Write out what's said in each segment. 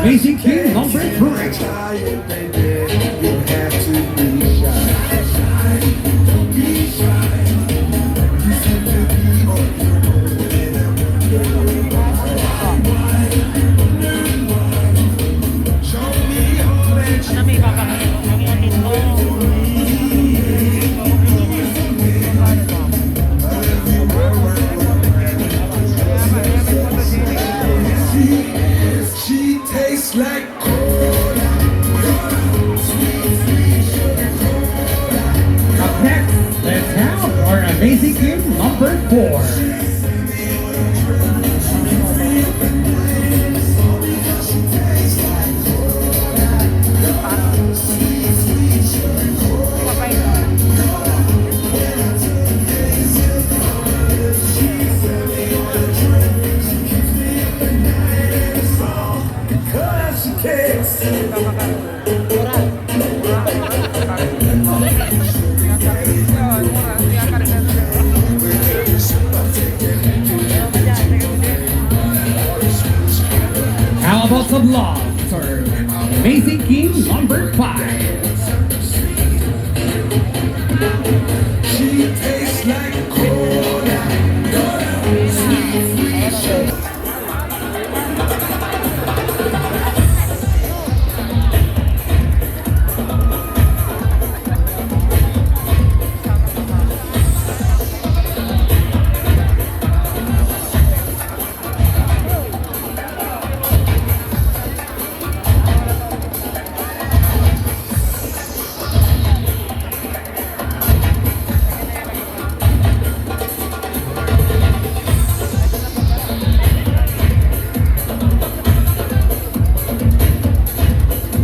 Amazing King number 3. She tastes like cola. Up next, let's have our Amazing King number 4. Cause she tastes. How about some love for Amazing King number 5? She tastes like cola.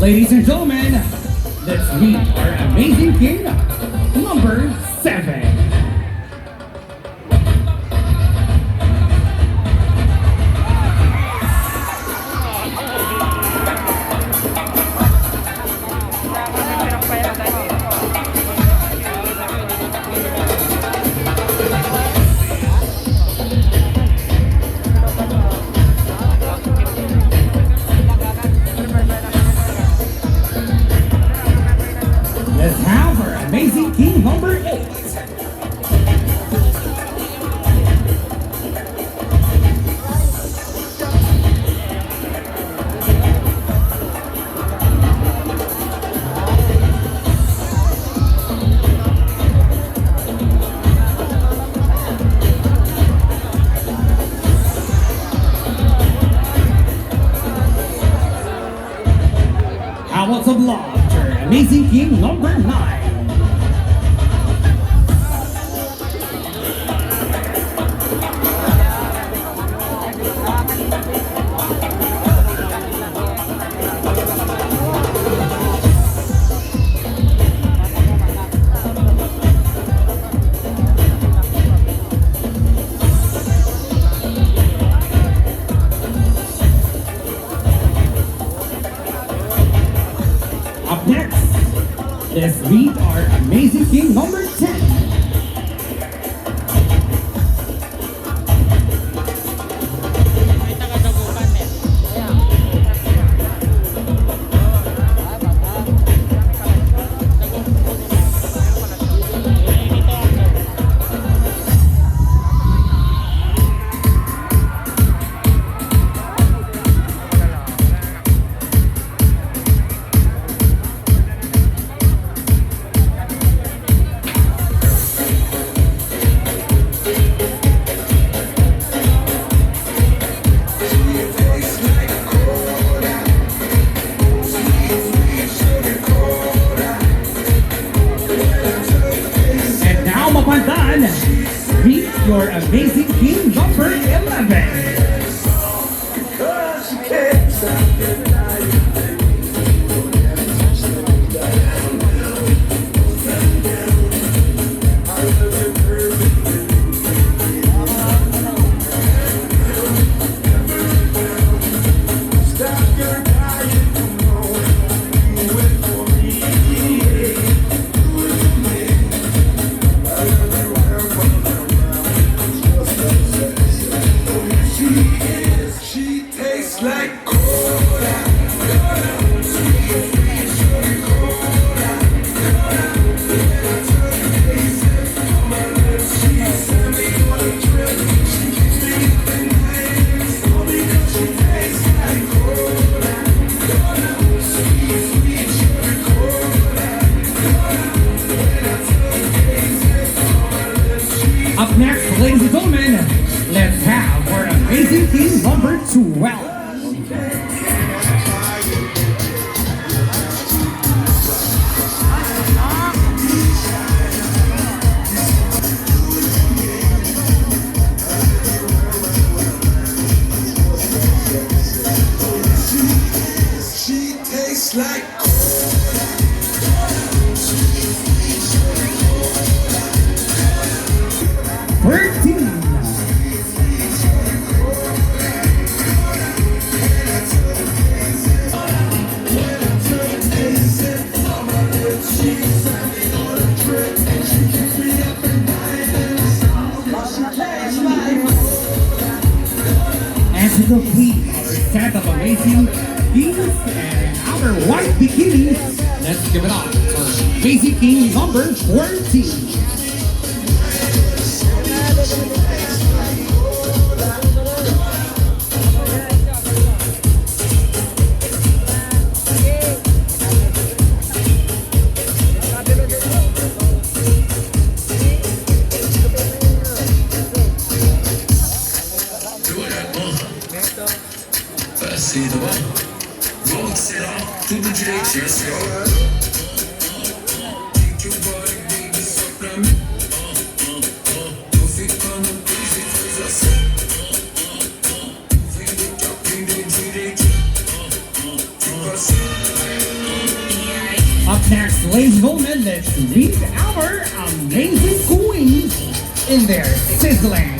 Ladies and gentlemen, let's meet our Amazing King number 7. Let's have our Amazing King number 8. How about some love for Amazing King number 9? Up next, let's meet our Amazing King number 10. And now, Mapandan, meet your Amazing King number 11. Cause she tastes. Stop your dying, come on. Do it for me. Do it for me. I love you, She tastes like cola. 12. She tastes like 13. And to complete our set of amazing kings and our white bikinis, let's give it up for Basic King number 14. Passei da mão, vou será tudo direitinho assim, ó. Que o body baby só pra mim. Tô ficando crazy, faz assim. Vem direitinho. Tipo assim. Up next, ladies and gentlemen, let's meet our amazing queens in their sizzling